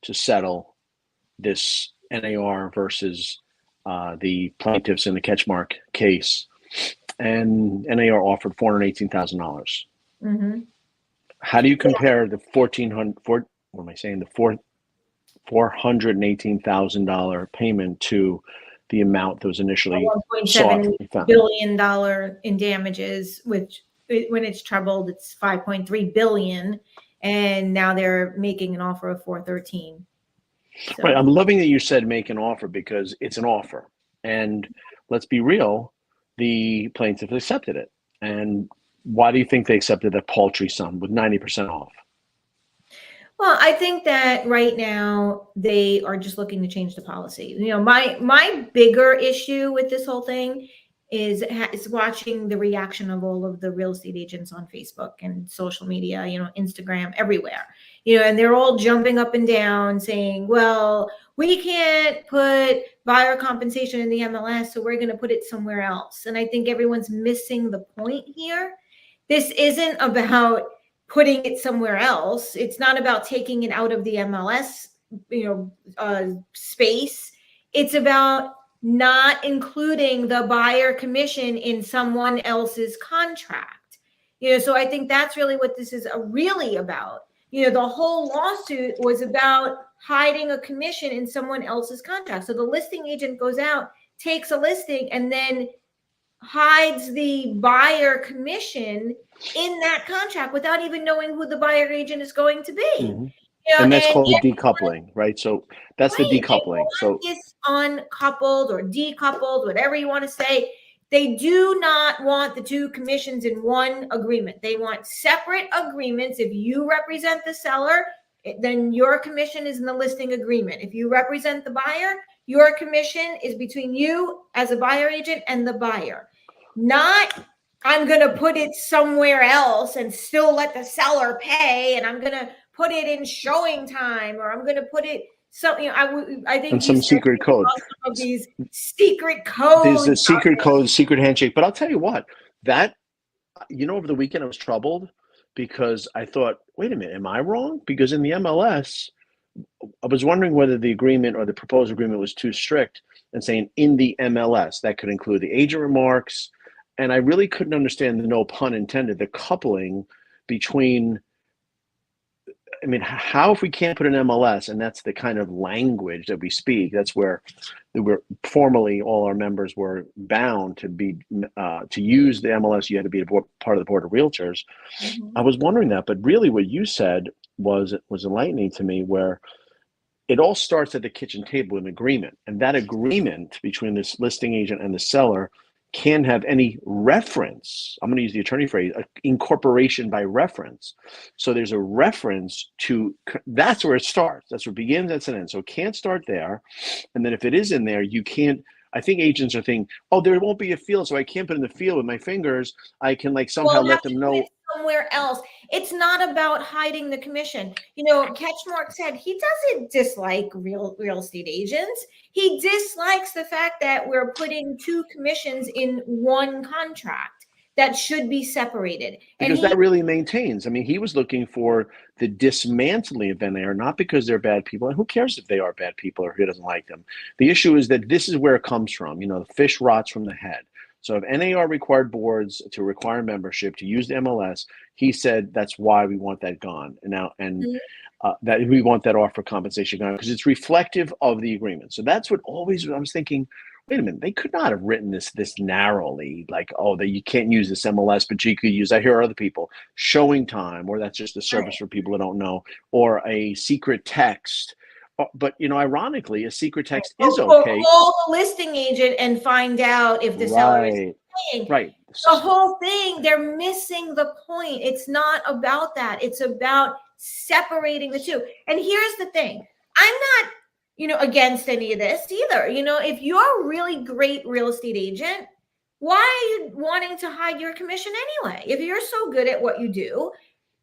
to settle this NAR versus the plaintiffs in the Ketchmark case, and NAR offered $418,000. Mm-hmm. How do you compare the $418,000 payment to the amount that was initially $1.7 billion in damages, which when it's troubled, it's $5.3 billion, and now they're making an offer of $413. So. Right. I'm loving that you said make an offer, because it's an offer, and let's be real, the plaintiff accepted it. And why do you think they accepted that paltry sum with 90% off? Well, I think that right now they are just looking to change the policy. You know, my bigger issue with this whole thing is watching the reaction of all of the real estate agents on Facebook and social media, you know, Instagram, everywhere, you know, and they're all jumping up and down saying, well, we can't put buyer compensation in the MLS, so we're going to put it somewhere else. And I think everyone's missing the point here. This isn't about putting it somewhere else. It's not about taking it out of the MLS, space. It's about not including the buyer commission in someone else's contract. You know, so I think that's really what this is really about. You know, the whole lawsuit was about hiding a commission in someone else's contract. So the listing agent goes out, takes a listing, and then hides the buyer commission in that contract without even knowing who the buyer agent is going to be. Mm-hmm. You know, and that's called decoupling, right? So that's the decoupling. So it's uncoupled or decoupled, whatever you want to say. They do not want the two commissions in one agreement. They want separate agreements. If you represent the seller, then your commission is in the listing agreement. If you represent the buyer, your commission is between you as a buyer agent and the buyer. Not, I'm going to put it somewhere else and still let the seller pay, and I'm going to put it in showing time, or I'm going to put it something. I think some secret code. Some of these secret codes. There's a secret code, secret handshake. But I'll tell you what, that, you know, over the weekend I was troubled because I thought, wait a minute, am I wrong? Because in the MLS, I was wondering whether the agreement or the proposed agreement was too strict and saying in the MLS, that could include the agent remarks. And I really couldn't understand, the no pun intended, the coupling between, I mean, how, if we can't put an MLS, and that's the kind of language that we speak, that's where we're formally, all our members were bound to be, to use the MLS, you had to be part of the board of realtors. Mm-hmm. I was wondering that, but really what you said was enlightening to me, where it all starts at the kitchen table, an agreement. And that agreement between this listing agent and the seller can have any reference. I'm going to use the attorney phrase, incorporation by reference. So there's a reference to, that's where it starts. That's where it begins, that's an end. So it can't start there. And then if it is in there, you can't, I think agents are thinking, oh, there won't be a field, so I can't put in the field with my fingers. I can like somehow let them know. Somewhere else. It's not about hiding the commission. You know, Ketchmark said he doesn't dislike real estate agents. He dislikes the fact that we're putting two commissions in one contract that should be separated. Because that really maintains. I mean, he was looking for the dismantling of NAR, not because they're bad people. And who cares if they are bad people or who doesn't like them? The issue is that this is where it comes from. You know, the fish rots from the head. So if NAR required boards to require membership to use the MLS, he said that's why we want that gone. That we want that offer compensation gone, because it's reflective of the agreement. So that's what always I was thinking, wait a minute, they could not have written this narrowly, like, oh, that you can't use this MLS, but you could use, I hear other people, showing time, or that's just a service for people that don't know, or a secret text. But, you know, ironically, a secret text is okay. Call the listing agent and find out if the seller is paying. Right. The whole thing, they're missing the point. It's not about that. It's about separating the two. And here's the thing. I'm not, you know, against any of this either. You know, if you're a really great real estate agent, why are you wanting to hide your commission anyway? If you're so good at what you do,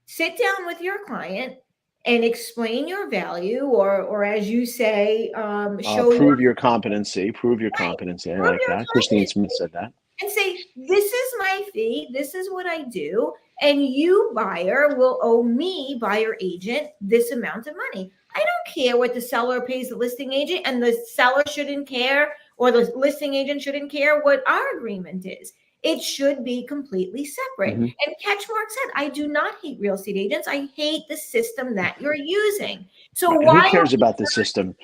sit down with your client and explain your value, or as you say, prove your competency. Prove your competency. I like that. Christine Smith said that. And say, this is my fee, this is what I do, and you, buyer, will owe me, buyer agent, this amount of money. I don't care what the seller pays the listing agent, and the seller shouldn't care, or the listing agent shouldn't care what our agreement is. It should be completely separate. Mm-hmm. And Catchmark said, I do not hate real estate agents. I hate the system that you're using. So And why who cares about the system?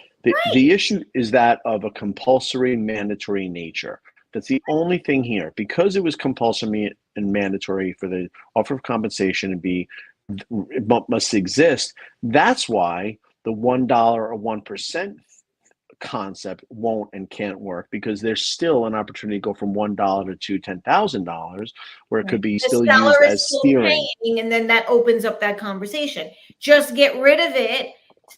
The issue is that of a compulsory mandatory nature. That's the only thing here. Because it was compulsory and mandatory for the offer of compensation to be, it must exist. That's why the $1 or 1% concept won't and can't work, because there's still an opportunity to go from $1 to $10,000, where it could be still used as steering. Paying, and then that opens up that conversation. Just get rid of it.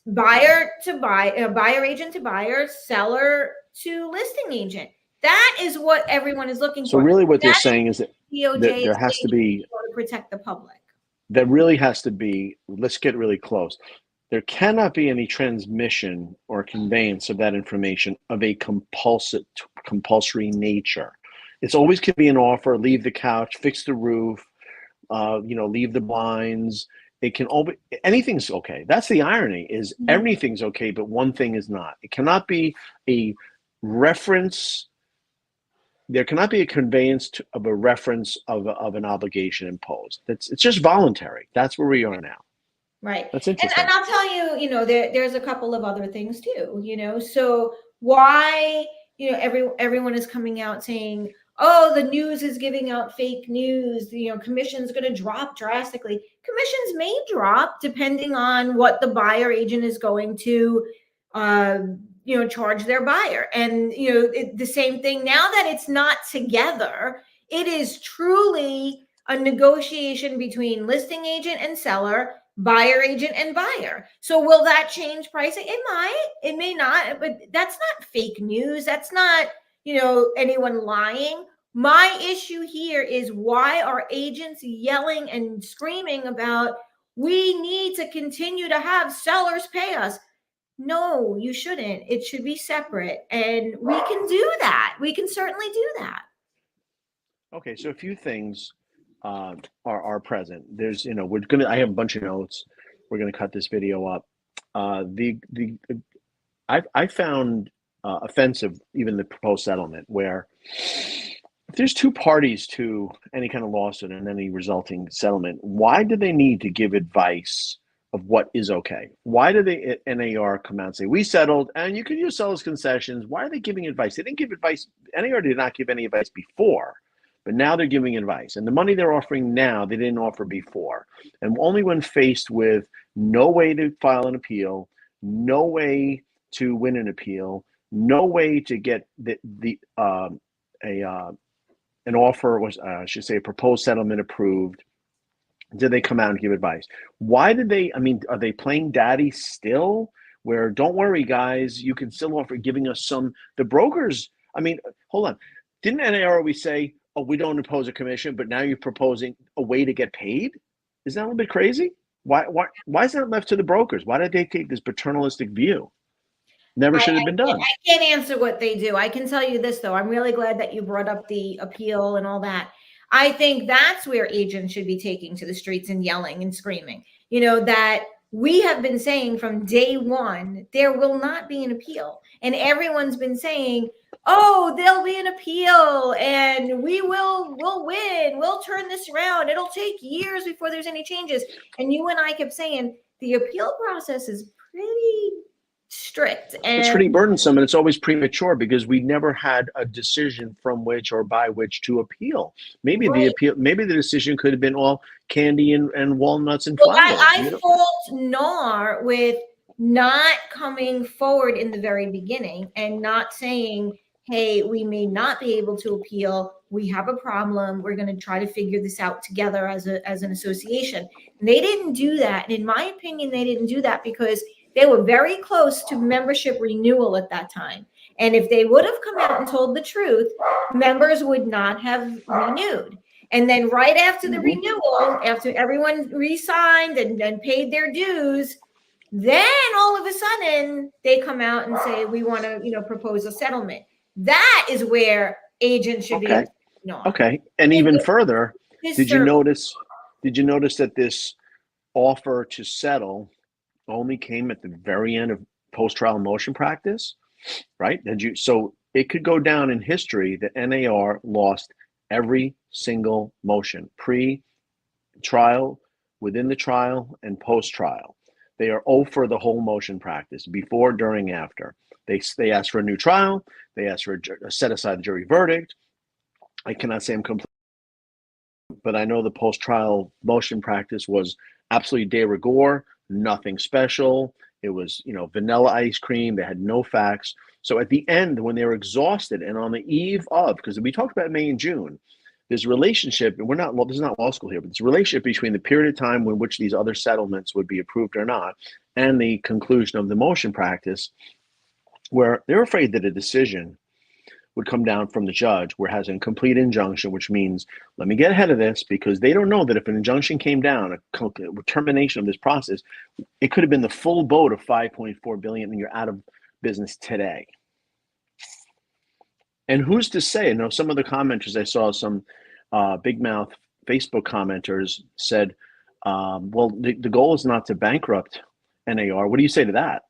Buyer to buyer, buyer agent to buyer, seller to listing agent. That is what everyone is looking for. So really what they're saying is that DOJ there has to be, to protect the public. there really has to be, let's get really close. There cannot be any transmission or conveyance of that information of a compulsory nature. It's always could be an offer, leave the couch, fix the roof, leave the blinds. It can always, anything's okay. That's the irony, is everything's okay, but one thing is not. It cannot be a reference. There cannot be a conveyance of a reference of an obligation imposed. It's just voluntary. That's where we are now. Right. That's interesting. And I'll tell you, there's a couple of other things too, so why, everyone is coming out saying, oh, the news is giving out fake news, commission's going to drop drastically. Commissions may drop depending on what the buyer agent is going to, charge their buyer. And, the same thing now that it's not together, it is truly a negotiation between listing agent and seller, buyer agent and buyer. So will that change pricing? It might, it may not, but that's not fake news. That's not, anyone lying. My issue here is, why are agents yelling and screaming about, we need to continue to have sellers pay us? No, you shouldn't. It should be separate. And we can do that. We can certainly do that. Okay, so a few things are present. There's, I have a bunch of notes. We're going to cut this video up. I found offensive even the proposed settlement, where if there's two parties to any kind of lawsuit and any resulting settlement, why do they need to give advice of what is okay? Why do they NAR come out and say, we settled and you can use seller's concessions? Why are they giving advice? They didn't give advice. NAR did not give any advice before, but now they're giving advice. And the money they're offering now, they didn't offer before. And only when faced with no way to file an appeal, no way to win an appeal, no way to get an offer, was I should say a proposed settlement approved, did they come out and give advice? Why did they, are they playing daddy still? Where, don't worry guys, you can still offer, giving us some, the brokers, hold on. Didn't NAR always say, oh, we don't impose a commission, but now you're proposing a way to get paid? Isn't that a little bit crazy? Why is that left to the brokers? Why did they take this paternalistic view? Never should have been done. I can't answer what they do. I can tell you this, though. I'm really glad that you brought up the appeal and all that. I think that's where agents should be taking to the streets and yelling and screaming. That we have been saying from day one, there will not be an appeal. And everyone's been saying, oh, there'll be an appeal and we'll win. We'll turn this around. It'll take years before there's any changes. And you and I kept saying the appeal process is pretty strict. And it's pretty burdensome, and it's always premature because we never had a decision from which or by which to appeal. Maybe the decision could have been all candy and walnuts and flowers. I fault NAR with not coming forward in the very beginning and not saying, hey, we may not be able to appeal. We have a problem. We're going to try to figure this out together as an association. And they didn't do that. And in my opinion, they didn't do that because they were very close to membership renewal at that time. And if they would have come out and told the truth, members would not have renewed. And then right after the renewal, after everyone re-signed and paid their dues, then all of a sudden they come out and say, we want to, propose a settlement. That is where agents should be. NAR. Okay. And even further, This did you service. notice, did you notice that this offer to settle only came at the very end of post-trial motion practice, right? So it could go down in history that NAR lost every single motion, pre-trial, within the trial, and post-trial. They are 0 for the whole motion practice, before, during, after. They asked for a new trial. They asked for a set aside the jury verdict. I cannot say I'm complete, but I know the post-trial motion practice was absolutely de rigueur, nothing special. It was, vanilla ice cream. They had no facts. So at the end, when they were exhausted and on the eve of, because we talked about May and June, there's a relationship, and this is not law school here, but it's a relationship between the period of time in which these other settlements would be approved or not, and the conclusion of the motion practice, where they're afraid that a decision would come down from the judge where it has a complete injunction, which means, let me get ahead of this, because they don't know that if an injunction came down, a termination of this process, it could have been the full boat of 5.4 billion and you're out of business today. And who's to say? Some of the commenters, I saw some big mouth Facebook commenters said, well, the goal is not to bankrupt NAR. What do you say to that?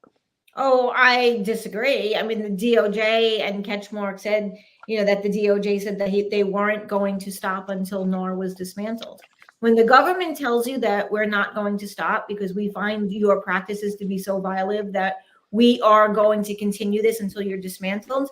Oh, I disagree. I mean, the DOJ and Ketchmark said, that the DOJ said that they weren't going to stop until NAR was dismantled. When the government tells you that we're not going to stop because we find your practices to be so violative that we are going to continue this until you're dismantled,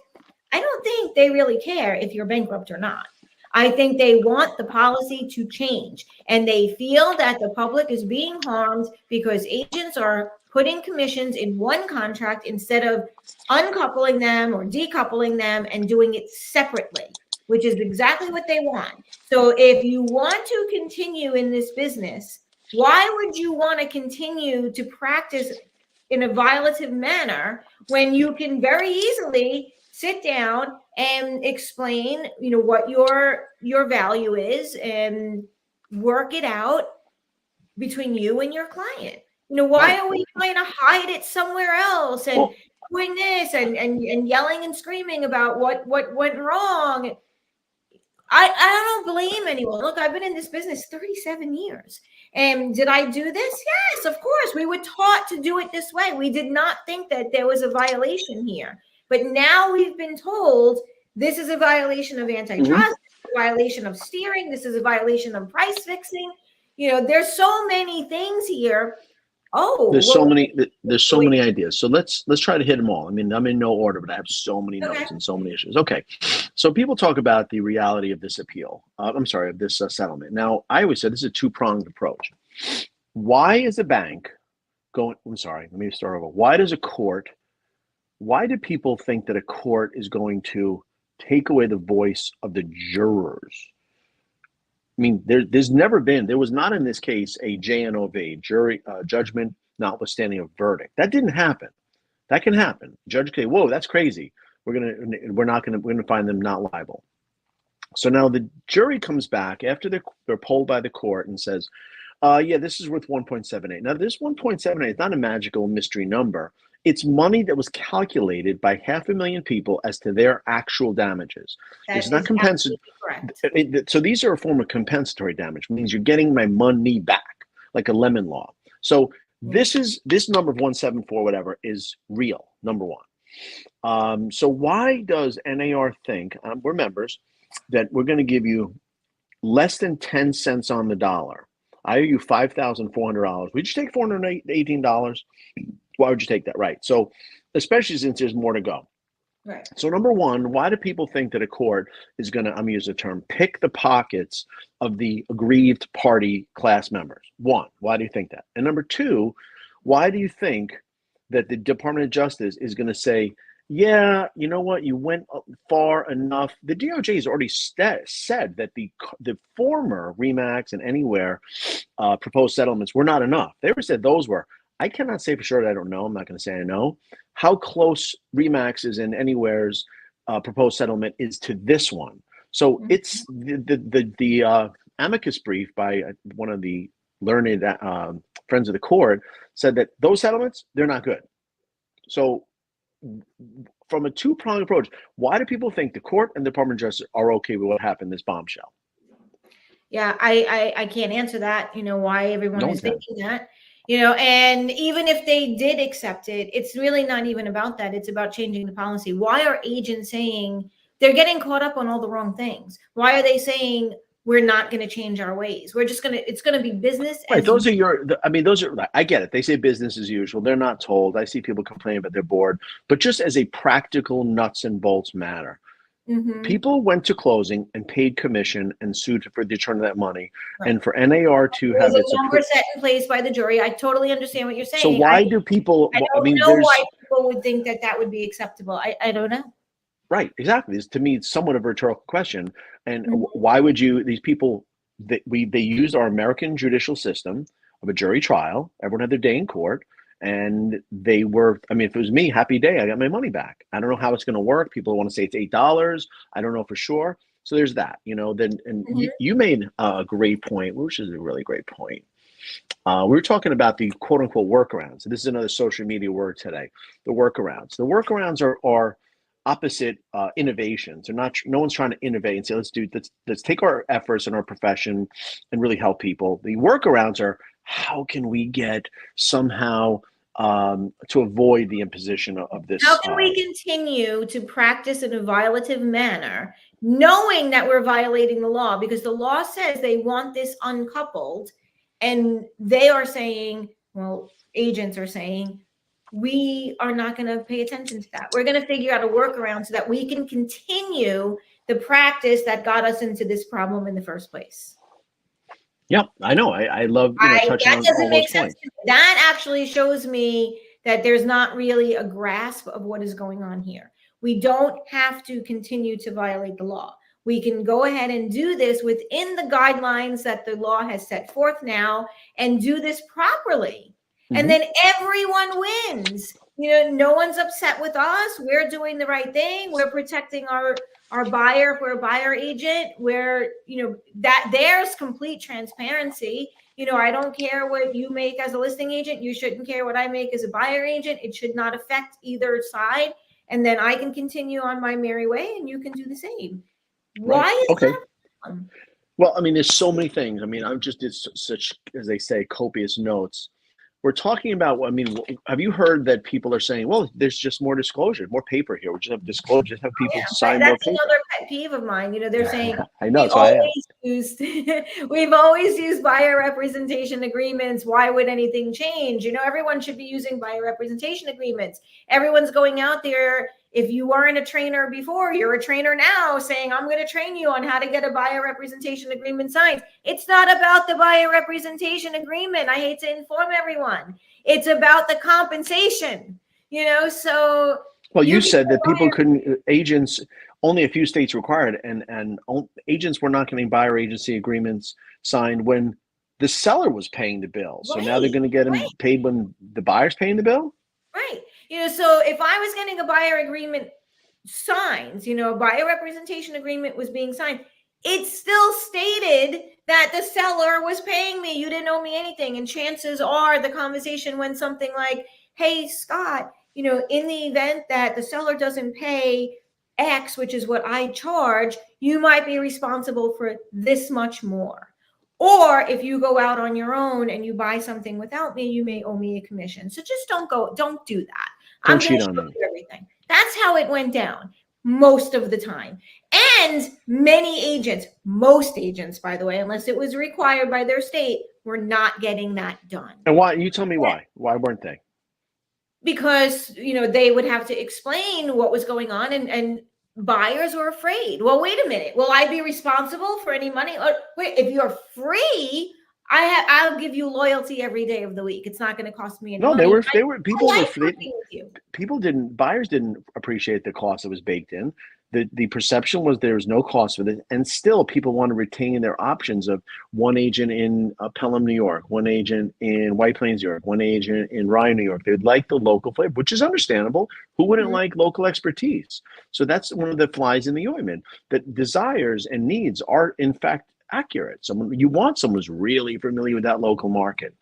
I don't think they really care if you're bankrupt or not. I think they want the policy to change, and they feel that the public is being harmed because agents are putting commissions in one contract instead of uncoupling them or decoupling them and doing it separately, which is exactly what they want. So if you want to continue in this business, why would you want to continue to practice in a violative manner when you can very easily sit down and explain, what your value is and work it out between you and your client? Why are we trying to hide it somewhere else and doing this and yelling and screaming about what went wrong? I don't blame anyone. Look, I've been in this business 37 years. And did I do this? Yes, of course. We were taught to do it this way. We did not think that there was a violation here. But now we've been told this is a violation of antitrust, a violation of steering, this is a violation of price fixing. There's so many things here. There's so many ideas. So let's try to hit them all. I mean, I'm in no order, but I have so many notes and so many issues. Okay. So people talk about the reality of this appeal. Of this settlement. Now, I always said this is a two-pronged approach. Why is a bank going, let me start over. Why do people think that a court is going to take away the voice of the jurors? I mean, there was not in this case a JNOV, jury judgment notwithstanding a verdict. That didn't happen. That can happen. Judge say, whoa, that's crazy. We're gonna find them not liable. So now the jury comes back after they're polled by the court and says, yeah, this is worth 1.78. Now this 1.78 is not a magical mystery number. It's money that was calculated by 500,000 people as to their actual damages. It's not compensatory. So these are a form of compensatory damage. It means you're getting my money back, like a lemon law. So this number of 174, whatever, is real, number one. So why does NAR think, we're members, that we're going to give you less than 10 cents on the dollar? I owe you $5,400. Would you take $418? Why would you take that? Right. So especially since there's more to go. Right. So number one, why do people think that a court is going to, I'm going to use the term, pick the pockets of the aggrieved party class members? One, why do you think that? And number two, why do you think that the Department of Justice is going to say, yeah, you know what, you went far enough? The DOJ has already said that the former RE/MAX and Anywhere proposed settlements were not enough. They ever said those were. I cannot say for sure that I don't know. I'm not going to say I know how close RE/MAX's and Anywhere's proposed settlement is to this one. So it's the amicus brief by one of the learned friends of the court said that those settlements, they're not good. So from a two-pronged approach, why do people think the court and the Department of Justice are okay with what happened in this bombshell? Yeah, I can't answer that, why everyone No one is can. thinking that, and even if they did accept it, it's really not even about that. It's about changing the policy. Why are agents saying they're getting caught up on all the wrong things? Why are they saying we're not going to change our ways? It's going to be business Right. as Those are usual. those are, I get it. They say business as usual. They're not told. I see people complain about their board, but just as a practical nuts and bolts matter, Mhm. people went to closing and paid commission and sued for the return of that money. Right. And for NAR to There's have a its number approved. set in place by the jury. I totally understand what you're So saying. why do people, I I don't mean, know why there's, people would think that that would be acceptable. I don't know. right, exactly. This to me, it's somewhat of a rhetorical question. And Mhm. why would you, these people, they used our American judicial system of a jury trial. Everyone had their day in court. And they were, I mean, if it was me, happy day, I got my money back. I don't know how it's going to work. People want to say it's $8. I don't know for sure. So there's that, then, and Mhm. you made a great point, which is a really great point. We were talking about the quote unquote workarounds. This is another social media word today. The workarounds. The workarounds are opposite innovations. They're not. No one's trying to innovate and say let's take our efforts in our profession and really help people. The workarounds are how can we get somehow to avoid the imposition of How this. can we continue to practice in a violative manner, knowing that we're violating the law? Because the law says they want this uncoupled, and they are saying, well, agents are saying, we are not going to pay attention to that. We're going to figure out a workaround so that we can continue the practice that got us into this problem in the first place. Yeah, I know. I love touching That on doesn't all those make sense points. to me. That actually shows me that there's not really a grasp of what is going on here. We don't have to continue to violate the law. We can go ahead and do this within the guidelines that the law has set forth now and do this properly. And Mm-hmm. then everyone wins. No one's upset with us. We're doing the right thing. We're protecting our buyer. If we're a buyer agent, where that there's complete transparency. I don't care what you make as a listing agent. You shouldn't care what I make as a buyer agent. It should not affect either side. And then I can continue on my merry way and you can do the same. Right. Why is Okay. that? Well, I mean, there's so many things. I mean, I've just did such, as they say, copious notes. We're talking about, I mean, have you heard that people are saying, well, there's just more disclosure, more paper here. We just have disclosure, just have people sign more That's paper. another pet peeve of mine. They're saying I know, that's why I asked. we've always used buyer representation agreements. Why would anything change? Everyone should be using buyer representation agreements. Everyone's going out there. If you weren't a trainer before, you're a trainer now, saying, I'm going to train you on how to get a buyer representation agreement signed. It's not about the buyer representation agreement. I hate to inform everyone. It's about the compensation, so Well, you you can said that people couldn't, agents, only a few states required, and agents were not getting buyer agency agreements signed when the seller was paying the bill. So now they're going to get them paid when the buyer's paying the bill? Right. So if I was getting a buyer agreement signed, a buyer representation agreement was being signed, it still stated that the seller was paying me. You didn't owe me anything. And chances are the conversation went something like, hey, Scott, in the event that the seller doesn't pay X, which is what I charge, you might be responsible for this much more. Or if you go out on your own and you buy something without me, you may owe me a commission. So just don't do that. I'm going to show you everything. That's how it went down most of the time. And many agents, most agents, by the way, unless it was required by their state, were not getting that done. And why? You tell me why. Why weren't they? Because, they would have to explain what was going on and buyers were afraid. Well, wait a minute. Will I be responsible for any money? Wait, if you're free, I'll give you loyalty every day of the week. It's not going to cost me any money. Buyers didn't appreciate the cost that was baked in. The perception was there was no cost with it, and still people want to retain their options of one agent in Pelham, New York, one agent in White Plains, New York, one agent in Ryan, New York. They'd like the local flavor, which is understandable. Who wouldn't like local expertise? So that's one of the flies in the ointment, that desires and needs are in fact accurate. You want someone who's really familiar with that local market.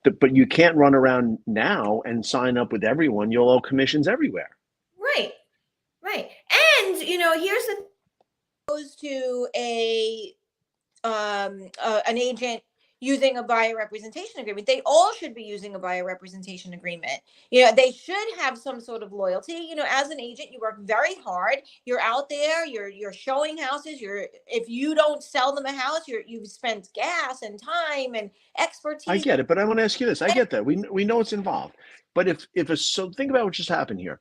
But you can't run around now and sign up with everyone. You'll owe commissions everywhere. Right. Right. And, here's the goes to an agent using a buyer representation agreement. They all should be using a buyer representation agreement. They should have some sort of loyalty. As an agent, you work very hard. You're out there. You're showing houses. If you don't sell them a house, you've spent gas and time and I expertise. get it, but I want to ask you this. I get that. We know it's involved. But so think about what just happened here.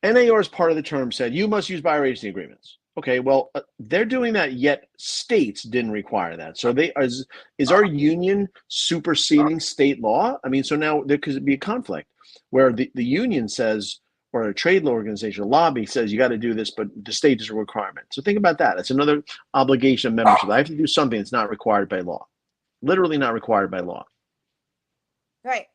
NAR as part of the term said you must use buyer agency agreements. Okay, well, they're doing that, yet states didn't require that. So is our union superseding state law? I mean, so now there could be a conflict where the union says, or a trade law organization, a lobby says you got to do this, but the state is a requirement. So think about that. It's another obligation of membership. I have to do something that's not required by law, literally not required by law. Right,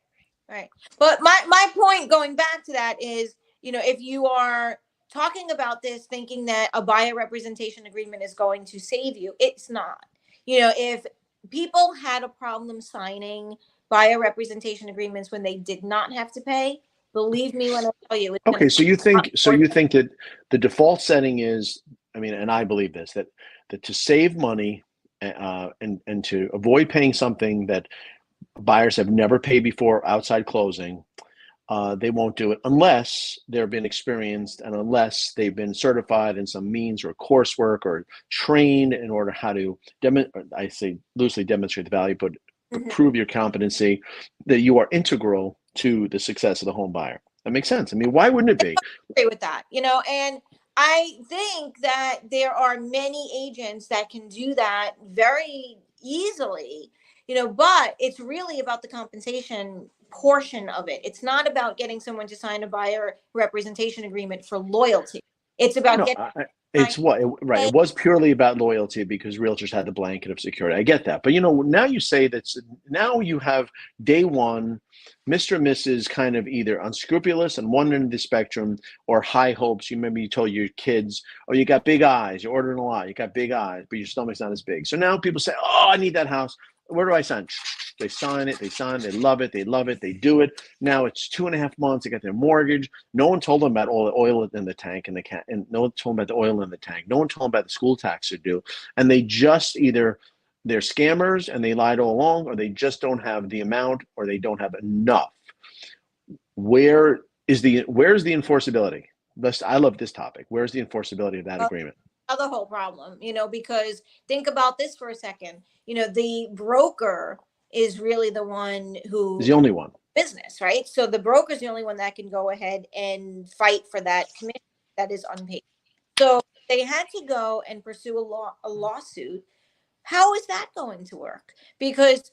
right. But my point going back to that is, if you are talking about this thinking that a buyer representation agreement is going to save you, it's not. If people had a problem signing buyer representation agreements when they did not have to pay, believe me when I tell you. Okay, so you think that the default setting is, I mean, and I believe this, that to save money and to avoid paying something that buyers have never paid before outside closing, they won't do it unless they've been experienced and unless they've been certified in some means or coursework or trained in order how to I say loosely demonstrate the value, but prove your competency, that you are integral to the success of the home buyer. That makes sense. I mean, why wouldn't it be? I agree with that, and I think that there are many agents that can do that very easily, but it's really about the compensation portion of it. It's not about getting someone to sign a buyer representation agreement for loyalty. It's about It was purely about loyalty because realtors had the blanket of security. I get that. But, now you say that now you have day one, Mr. and Mrs. kind of either unscrupulous on one end of the spectrum or high hopes. You remember you told your kids, oh, you got big eyes. You're ordering a lot. You got big eyes, but your stomach's not as big. So now people say, oh, I need that house. Where do I sign? They sign it. They love it. They do it. Now it's 2.5 months. They got their mortgage. No one told them about all the oil in the tank and no one told them about the oil in the tank. No one told them about the school tax they're due. And they just either they're scammers and they lied all along, or they just don't have the amount, or they don't have enough. Where's the enforceability? I love this topic. Where's the enforceability of that agreement? The whole problem, because think about this for a second. The broker is really the one who is the only one business, right? So the broker is the only one that can go ahead and fight for that commission that is unpaid. So they had to go and pursue a lawsuit. How is that going to work? Because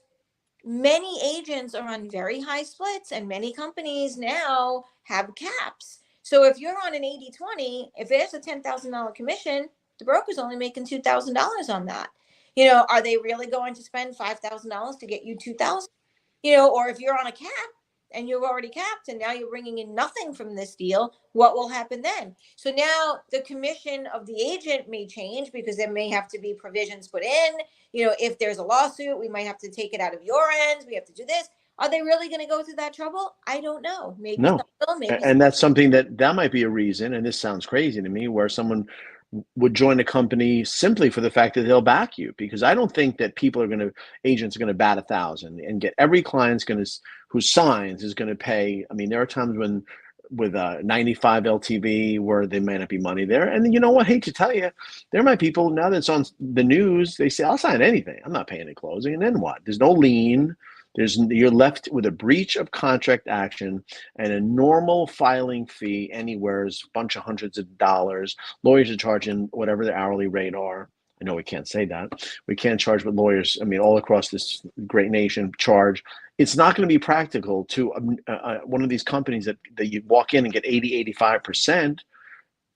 many agents are on very high splits and many companies now have caps. So if you're on an 80-20, if there's a $10,000 commission, the broker's only making $2,000 on that. Are they really going to spend $5,000 to get you $2,000? Or if you're on a cap and you're already capped and now you're bringing in nothing from this deal, what will happen then? So now the commission of the agent may change because there may have to be provisions put in. If there's a lawsuit, we might have to take it out of your end. We have to do this. Are they really going to go through that trouble? I don't know. Maybe no. Maybe and that's something that might be a reason, and this sounds crazy to me, where someone would join a company simply for the fact that they'll back you, because I don't think that agents are going to bat 1,000 and get every client's who signs is going to pay. I mean, there are times when with a 95 LTV where there may not be money there. And you know what? I hate to tell you, there might be people now that's on the news, they say, I'll sign anything. I'm not paying at closing. And then what? There's no lien. You're left with a breach of contract action and a normal filing fee anywhere is a bunch of hundreds of dollars. Lawyers are charging whatever their hourly rate are. I know we can't say that. We can't charge what lawyers, I mean, all across this great nation charge. It's not going to be practical to one of these companies that you walk in and get 80, 85%.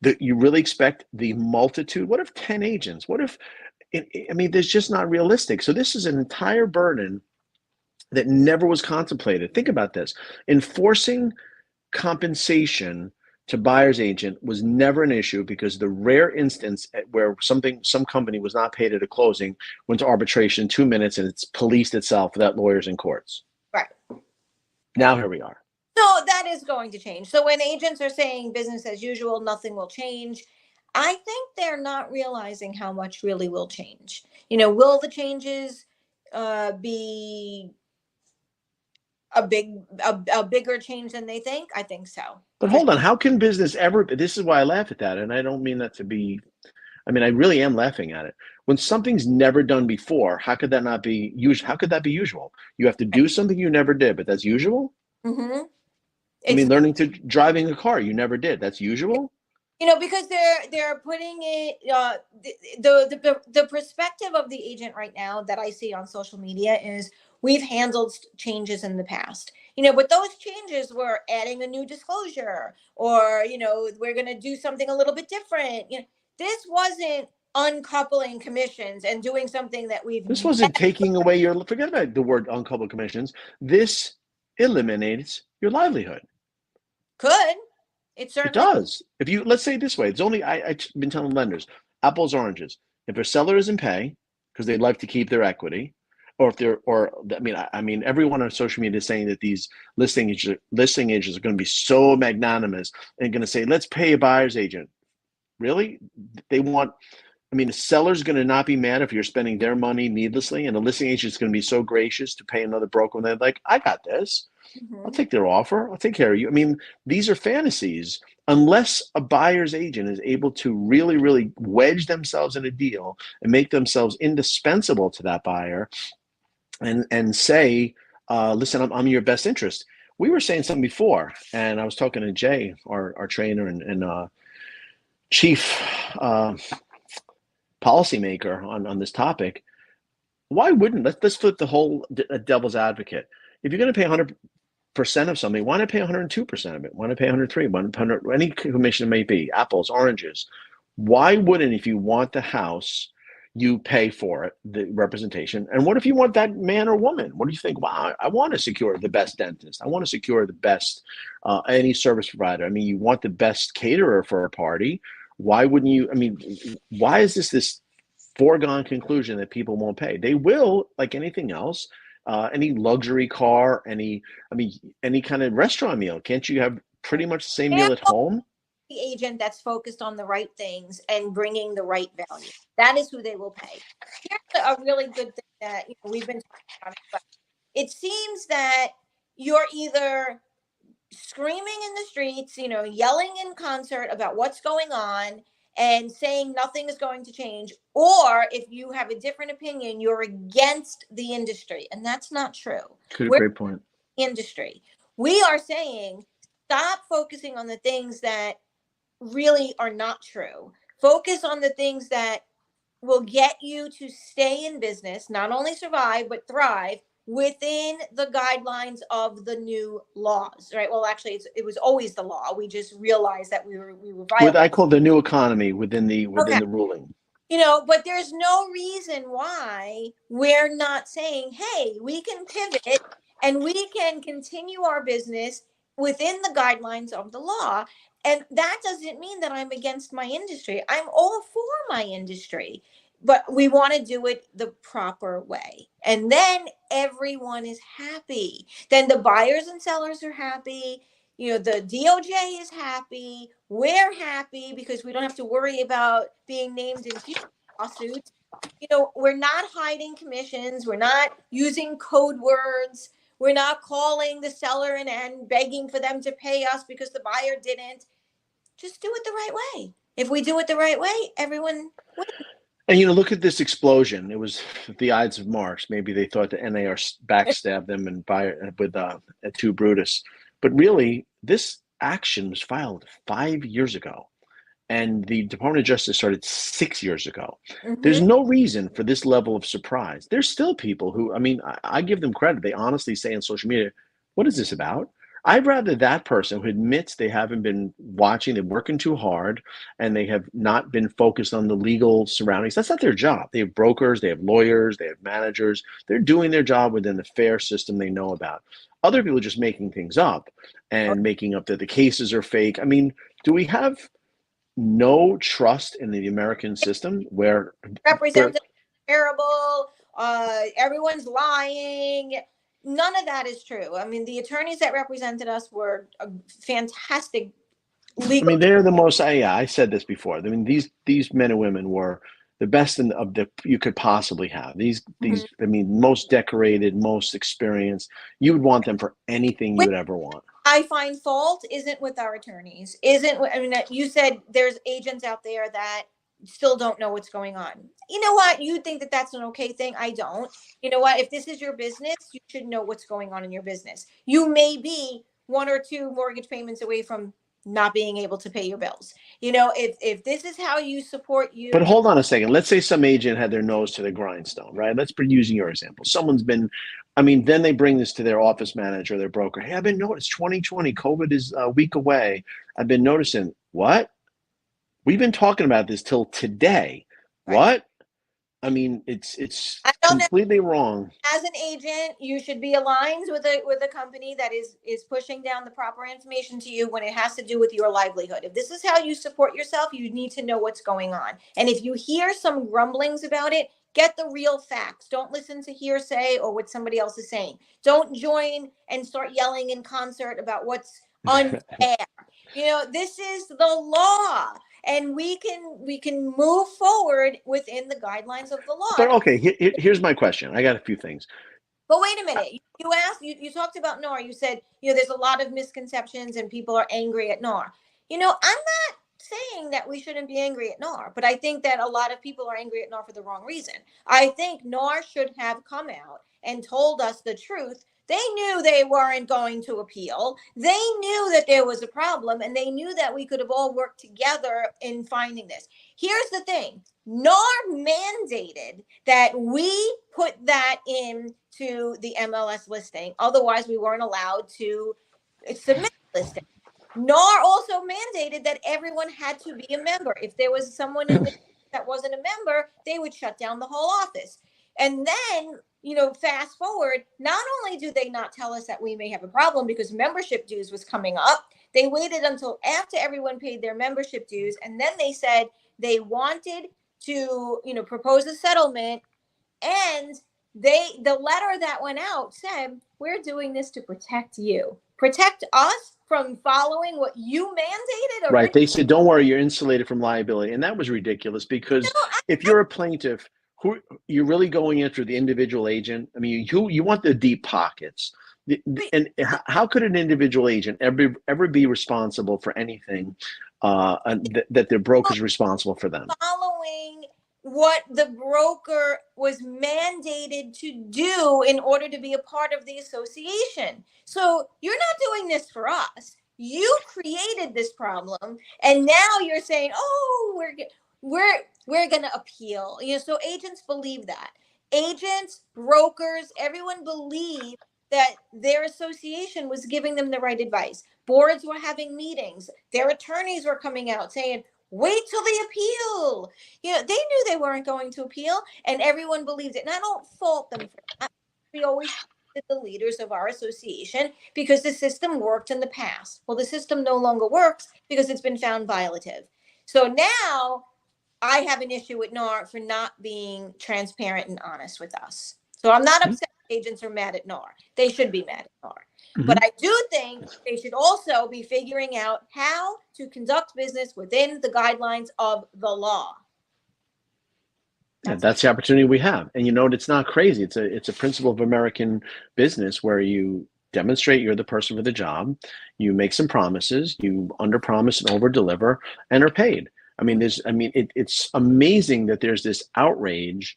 That you really expect the multitude. What if 10 agents? What if, I mean, there's just not realistic. So this is an entire burden that never was contemplated. Think about this. Enforcing compensation to buyer's agent was never an issue because the rare instance where some company was not paid at a closing went to arbitration in 2 minutes and it's policed itself without lawyers and courts. Right. Now here we are. No, that is going to change. So when agents are saying business as usual, nothing will change, I think they're not realizing how much really will change. Will the changes be a bigger change than they think? I think so. But hold on, how can business ever? This is why I laugh at that, and I don't mean that to be. I mean, I really am laughing at it. When something's never done before, how could that not be usual? How could that be usual? You have to do something you never did, but that's usual. Mm-hmm. I mean, learning to driving a car you never did. That's usual. Because they're putting it the perspective of the agent right now that I see on social media is we've handled changes in the past. But those changes were adding a new disclosure, or we're going to do something a little bit different. This wasn't uncoupling commissions and doing something that we've This wasn't taking away your. Forget about the word uncoupled commissions. This eliminates your livelihood. Could. It does. If you, let's say it this way, it's only, I've been telling lenders, apples, oranges. If a seller isn't pay because they'd like to keep their equity, or if they're, I mean, everyone on social media is saying that these listing agents are going to be so magnanimous and going to say, let's pay a buyer's agent. Really? They want, a seller's going to not be mad if you're spending their money needlessly, and a listing agent is going to be so gracious to pay another broker when they're like, I got this. I'll take their offer. I'll take care of you. These are fantasies. Unless a buyer's agent is able to really, really wedge themselves in a deal and make themselves indispensable to that buyer and say, listen, I'm your best interest. We were saying something before, and I was talking to Jay, our trainer and chief policymaker on this topic. Why wouldn't, let's flip the whole devil's advocate. If you're going to pay 100% of something, why not pay 102% of it? Why not pay 103, 100, any commission it may be, apples, oranges? Why wouldn't, if you want the house, you pay for it, the representation? And what if you want that man or woman? What do you think? Wow, I want to secure the best dentist. I want to secure the best any service provider. You want the best caterer for a party. Why wouldn't you? Why is this foregone conclusion that people won't pay? They will, like anything else. Any luxury car, any kind of restaurant meal. Can't you have pretty much the same meal at home? The agent that's focused on the right things and bringing the right value. That is who they will pay. Here's a really good thing that we've been talking about. But it seems that you're either screaming in the streets, yelling in concert about what's going on and saying nothing is going to change, or if you have a different opinion, you're against the industry, and that's not true. Great point. Industry. We are saying stop focusing on the things that really are not true. Focus on the things that will get you to stay in business, not only survive but thrive within the guidelines of the new laws, right? Well, actually, it was always the law. We just realized that we were violating. I call the new economy within the ruling. But there's no reason why we're not saying, hey, we can pivot and we can continue our business within the guidelines of the law. And that doesn't mean that I'm against my industry. I'm all for my industry. But we want to do it the proper way. And then everyone is happy. Then the buyers and sellers are happy. The DOJ is happy. We're happy because we don't have to worry about being named in future lawsuits. We're not hiding commissions. We're not using code words. We're not calling the seller and begging for them to pay us because the buyer didn't. Just do it the right way. If we do it the right way, everyone wins. And look at this explosion. It was the Ides of March. Maybe they thought the NAR backstabbed them and with to Brutus. But really, this action was filed 5 years ago, and the Department of Justice started 6 years ago. Mm-hmm. There's no reason for this level of surprise. There's still people who, I give them credit. They honestly say on social media, what is this about? I'd rather that person who admits they haven't been watching, they're working too hard, and they have not been focused on the legal surroundings. That's not their job. They have brokers, they have lawyers, they have managers. They're doing their job within the fair system they know about. Other people are just making things up and making up that the cases are fake. Do we have no trust in the American system where representatives terrible, everyone's lying? none of that is true. I mean, the attorneys that represented us were fantastic I legal. mean, they're the most. I said this before. I mean, these men and women were the best of the you could possibly have. These. I mean, most decorated, most experienced. You would want them for anything you Which would ever want. I find fault isn't with our attorneys. I mean, you said there's agents out there that still don't know what's going on. You know what? You think that that's an okay thing. I don't. You know what? If this is your business, you should know what's going on in your business. You may be one or two mortgage payments away from not being able to pay your bills. You know, if this is how you support you. But hold on a second. Let's say some agent had their nose to the grindstone, right? Let's be using your example. Someone's been, I mean, then they bring this to their office manager, their broker. Hey, I've been noticing 2020, COVID is a week away. I've been noticing what? We've been talking about this till today. Right. What? I mean, it's completely wrong. As an agent, you should be aligned with a company that is pushing down the proper information to you when it has to do with your livelihood. If this is how you support yourself, you need to know what's going on. And if you hear some grumblings about it, get the real facts. Don't listen to hearsay or what somebody else is saying. Don't join and start yelling in concert about what's unfair. You know, this is the law. And we can move forward within the guidelines of the law. But okay, here's my question. I got a few things. But wait a minute. You asked, you talked about NAR. You said, you know, there's a lot of misconceptions and people are angry at NAR. You know, I'm not saying that we shouldn't be angry at NAR, but I think that a lot of people are angry at NAR for the wrong reason. I think NAR should have come out and told us the truth. They knew they weren't going to appeal. They knew that there was a problem, and they knew that we could have all worked together in finding this. Here's the thing. NAR mandated that we put that into the MLS listing. Otherwise, we weren't allowed to submit the listing. NAR also mandated that everyone had to be a member. If there was someone in the that wasn't a member, they would shut down the whole office. And then, you know, fast forward, not only do they not tell us that we may have a problem because membership dues was coming up, they waited until after everyone paid their membership dues. And then they said they wanted to, you know, propose a settlement. And the letter that went out said, we're doing this to protect you, protect us from following what you mandated. Right. They said, don't worry, you're insulated from liability. And that was ridiculous because if you're a plaintiff, who you're really going after the individual agent. I mean, you want the deep pockets. And how could an individual agent ever be responsible for anything that their broker is responsible for them? Following what the broker was mandated to do in order to be a part of the association. So you're not doing this for us. You created this problem, and now you're saying, "Oh, we're going to appeal." You know, so agents believe that. Agents, brokers, everyone believed that their association was giving them the right advice. Boards were having meetings. Their attorneys were coming out saying, wait till they appeal. You know, they knew they weren't going to appeal, and everyone believed it. And I don't fault them for that. We always the leaders of our association because the system worked in the past. Well, the system no longer works because it's been found violative. So now I have an issue with NAR for not being transparent and honest with us. So I'm not upset agents are mad at NAR. They should be mad at NAR. But I do think they should also be figuring out how to conduct business within the guidelines of the law. That's the opportunity we have. And you know, it's not crazy. It's a principle of American business where you demonstrate you're the person for the job, you make some promises, you under-promise and over-deliver, and are paid. I mean, it's amazing that there's this outrage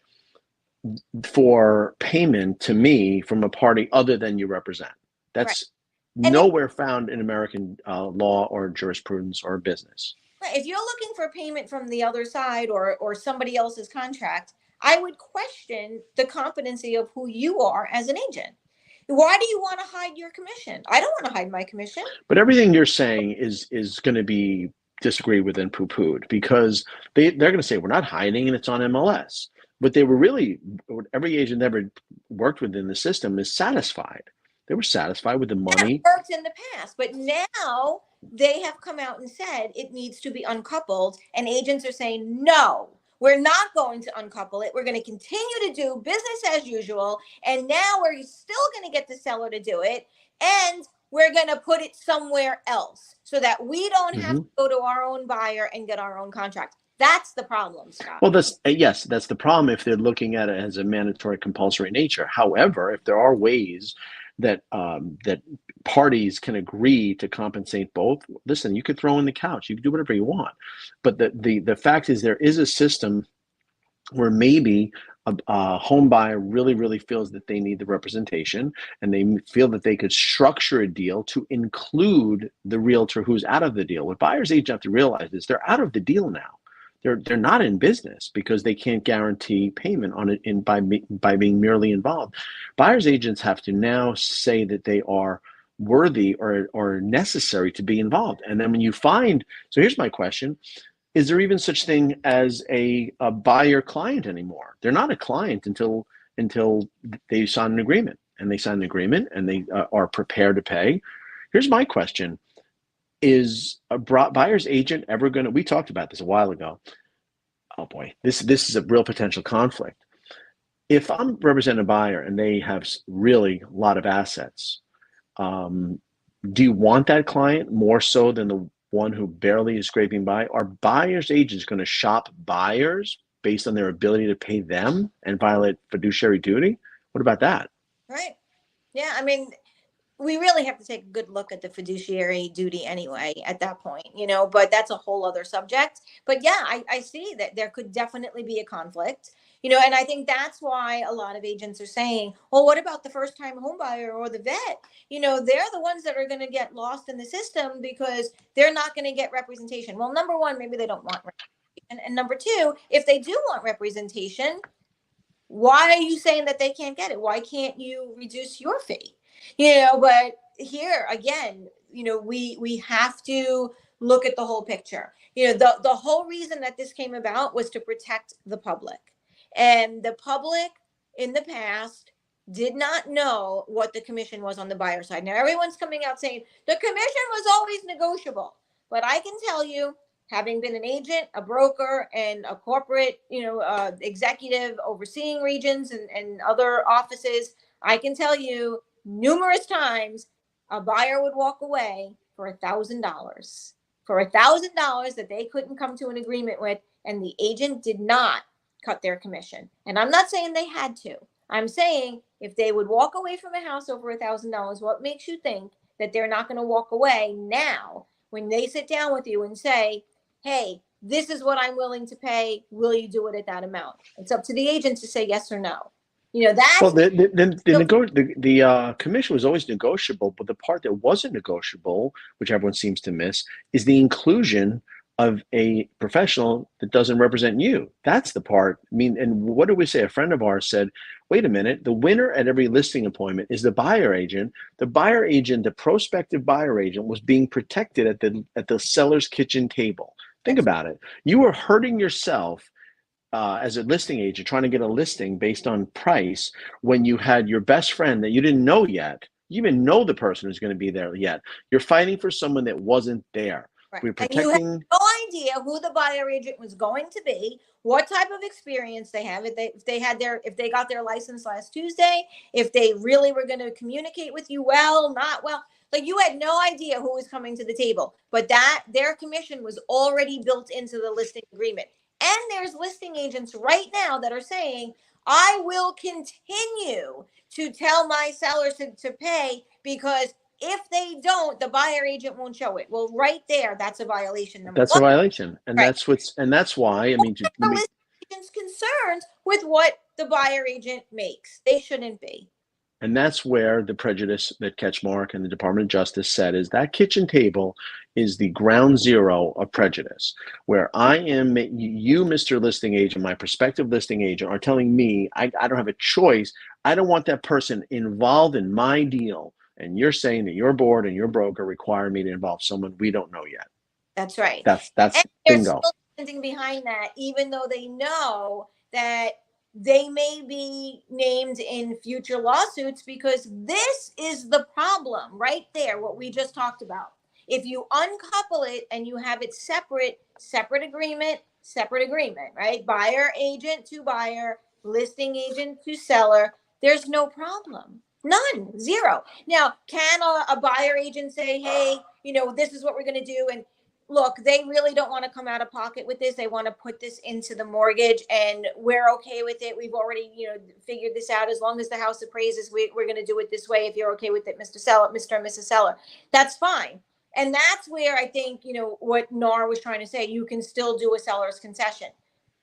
for payment to me from a party other than you represent. That's nowhere found in American law or jurisprudence or business. If you're looking for payment from the other side or somebody else's contract, I would question the competency of who you are as an agent. Why do you want to hide your commission? I don't want to hide my commission. But everything you're saying is going to be disagreed with and poo-pooed because they're going to say we're not hiding and it's on MLS. But they were really, every agent that ever worked within the system is satisfied. They were satisfied with the money. That worked in the past, but now they have come out and said it needs to be uncoupled, and agents are saying, no, We're not going to uncouple it. We're going to continue to do business as usual. And now we're still going to get the seller to do it. And we're going to put it somewhere else so that we don't have to go to our own buyer and get our own contract. That's the problem, Scott. Well, yes, that's the problem if they're looking at it as a mandatory compulsory nature. However, if there are ways that that parties can agree to compensate both, listen, you could throw in the couch, you can do whatever you want. But the fact is there is a system where maybe a home buyer really feels that they need the representation, and they feel that they could structure a deal to include the realtor who's out of the deal. What buyer's agents have to realize is they're out of the deal now. They're not in business because they can't guarantee payment on it by being merely involved. Buyer's agents have to now say that they are worthy or necessary to be involved. And then when you find, so here's my question: is there even such thing as a buyer client anymore? They're not a client until they sign an agreement, and they sign an agreement and they are prepared to pay. Here's my question: is a buyer's agent ever going to, we talked about this a while ago. Oh boy, this is a real potential conflict. If I'm representing a buyer and they have really a lot of assets, do you want that client more so than the one who barely is scraping by? Are buyer's agents going to shop buyers based on their ability to pay them and violate fiduciary duty? What about that? Right. Yeah. I mean, we really have to take a good look at the fiduciary duty anyway at that point, but that's a whole other subject. But yeah, I see that there could definitely be a conflict, and I think that's why a lot of agents are saying, well, what about the first time home buyer or the vet? They're the ones that are going to get lost in the system because they're not going to get representation. Well, number one, maybe they don't want representation. And number two, if they do want representation, why are you saying that they can't get it? Why can't you reduce your fee? But here again, we have to look at the whole picture. The whole reason that this came about was to protect the public. And the public in the past did not know what the commission was on the buyer side. Now everyone's coming out saying the commission was always negotiable. But I can tell you, having been an agent, a broker, and a corporate, executive overseeing regions and other offices, I can tell you numerous times a buyer would walk away for $1,000. For $1,000 that they couldn't come to an agreement with, and the agent did not cut their commission. And I'm not saying they had to. I'm saying if they would walk away from a house over $1,000, what makes you think that they're not going to walk away now when they sit down with you and say, hey, this is what I'm willing to pay. Will you do it at that amount? It's up to the agent to say yes or no. That's well, the commission was always negotiable, but the part that wasn't negotiable, which everyone seems to miss, is the inclusion of a professional that doesn't represent you. That's the part. I mean, and what did we say? A friend of ours said, wait a minute, the winner at every listing appointment is the buyer agent. The buyer agent, the prospective buyer agent, was being protected at the seller's kitchen table. Think about it. You were hurting yourself as a listing agent trying to get a listing based on price when you had your best friend that you didn't know yet. You even know the person who's going to be there yet. You're fighting for someone that wasn't there. Right. We're protecting. And you have no idea who the buyer agent was going to be, what type of experience they have, if they got their license last Tuesday, if they really were going to communicate with you well, not well. Like, you had no idea who was coming to the table, but that their commission was already built into the listing agreement. And there's listing agents right now that are saying, I will continue to tell my sellers to pay, because if they don't, the buyer agent won't show it. Well, right there, that's a violation. That's a violation. And right. that's why, I mean, the listing agent's concerned with what the buyer agent makes. They shouldn't be. And that's where the prejudice that Ketchmark and the Department of Justice said is that kitchen table is the ground zero of prejudice, where I am, you, Mr. Listing Agent, my prospective listing agent, are telling me I don't have a choice. I don't want that person involved in my deal. And you're saying that your board and your broker require me to involve someone we don't know yet. That's right. That's and bingo. They're still standing behind that, even though they know that they may be named in future lawsuits, because this is the problem right there, what we just talked about. If you uncouple it and you have it separate agreement, right? Buyer agent to buyer, listing agent to seller, there's no problem. None, zero. Now, can a buyer agent say, hey, this is what we're going to do? And look, they really don't want to come out of pocket with this. They want to put this into the mortgage, and we're okay with it. We've already, figured this out. As long as the house appraises, we're going to do it this way. If you're okay with it, Mr. Seller, Mr. and Mrs. Seller, that's fine. And that's where I think, what NAR was trying to say, you can still do a seller's concession.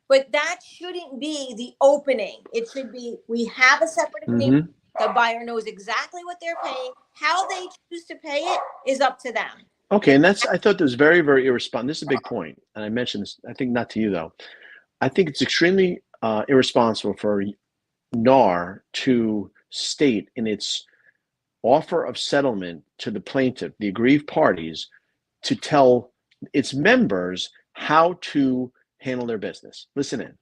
But that shouldn't be the opening. It should be, we have a separate agreement. The buyer knows exactly what they're paying. How they choose to pay it is up to them. Okay, and I thought that was very, very irresponsible. This is a big point, and I mentioned this, I think not to you though. I think it's extremely irresponsible for NAR to state in its offer of settlement to the plaintiff, the aggrieved parties, to tell its members how to handle their business. Listen in.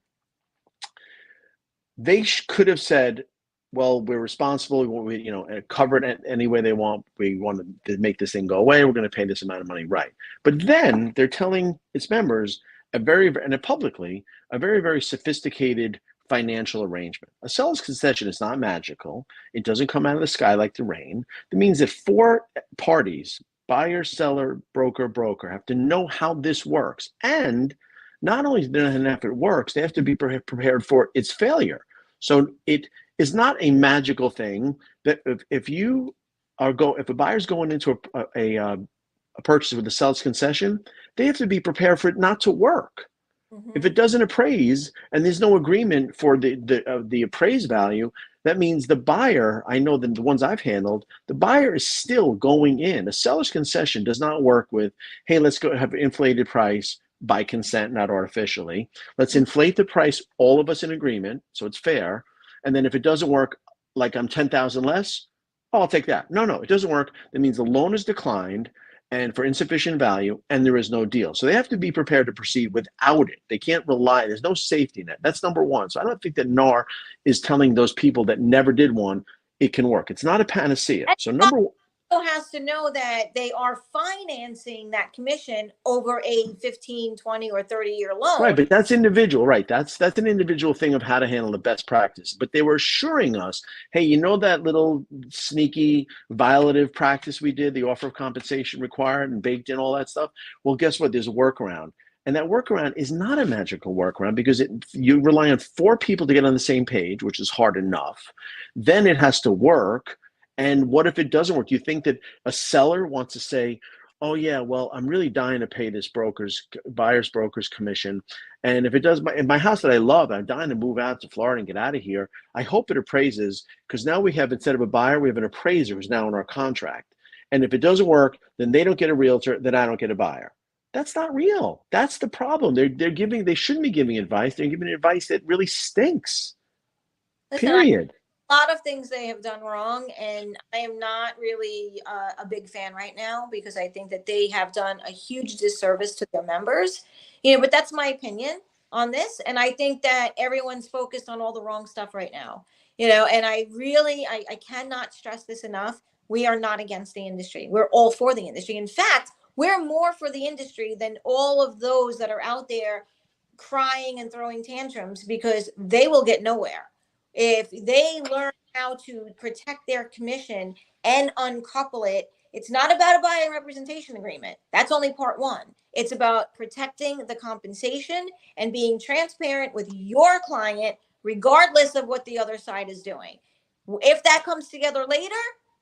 They could have said, well, we're responsible. We cover it any way they want. We want to make this thing go away. We're going to pay this amount of money, right? But then they're telling its members publicly a very, very sophisticated financial arrangement. A seller's concession is not magical. It doesn't come out of the sky like the rain. It means that 4 parties, buyer, seller, broker, have to know how this works. And not only do they know if it works, they have to be prepared for its failure. So it is not a magical thing that if a buyer's going into a purchase with a seller's concession, they have to be prepared for it not to work. If it doesn't appraise and there's no agreement for the appraised value, that means the buyer, I know that the ones I've handled, the buyer is still going in. A seller's concession does not work with, hey, let's go have an inflated price by consent, not artificially. Let's inflate the price, all of us in agreement, so it's fair. And then if it doesn't work, like I'm 10,000 less, I'll take that. No, it doesn't work. That means the loan is declined and for insufficient value, and there is no deal. So they have to be prepared to proceed without it. They can't rely. There's no safety net. That's number one. So I don't think that NAR is telling those people that never did one, it can work. It's not a panacea. So number one, has to know that they are financing that commission over a 15, 20, or 30-year loan. Right, but that's individual, right? That's an individual thing of how to handle the best practice. But they were assuring us, hey, that little sneaky violative practice we did, the offer of compensation required and baked in all that stuff? Well, guess what? There's a workaround. And that workaround is not a magical workaround because you rely on 4 people to get on the same page, which is hard enough. Then it has to work. And what if it doesn't work? Do you think that a seller wants to say, oh yeah, well, I'm really dying to pay this buyer's broker's commission. And if it does, in my house that I love, I'm dying to move out to Florida and get out of here. I hope it appraises, because now we have, instead of a buyer, we have an appraiser who's now in our contract. And if it doesn't work, then they don't get a realtor, then I don't get a buyer. That's not real. That's the problem. They shouldn't be giving advice. They're giving advice that really stinks. Period. A lot of things they have done wrong, and I am not really a big fan right now, because I think that they have done a huge disservice to their members. But that's my opinion on this, and I think that everyone's focused on all the wrong stuff right now. And I cannot stress this enough. We are not against the industry. We're all for the industry. In fact, we're more for the industry than all of those that are out there crying and throwing tantrums, because they will get nowhere. If they learn how to protect their commission and uncouple it, it's not about a buyer representation agreement. That's only part one. It's about protecting the compensation and being transparent with your client, regardless of what the other side is doing. If that comes together later,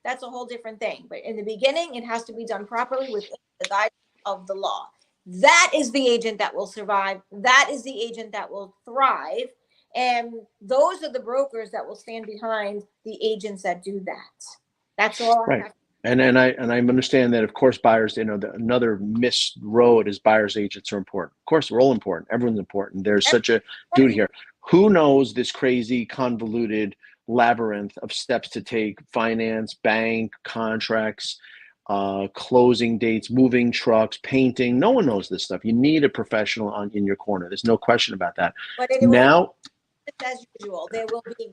that's a whole different thing. But in the beginning, it has to be done properly within the guidance of the law. That is the agent that will survive. That is the agent that will thrive. And those are the brokers that will stand behind the agents that do that. That's all. Right. And I understand that, of course, buyers, another missed road is buyers agents are important. Of course, we're all important. Everyone's important. There's such a duty here. Who knows this crazy, convoluted labyrinth of steps to take: finance, bank, contracts, closing dates, moving trucks, painting. No one knows this stuff. You need a professional in your corner. There's no question about that. But now, as usual, there will be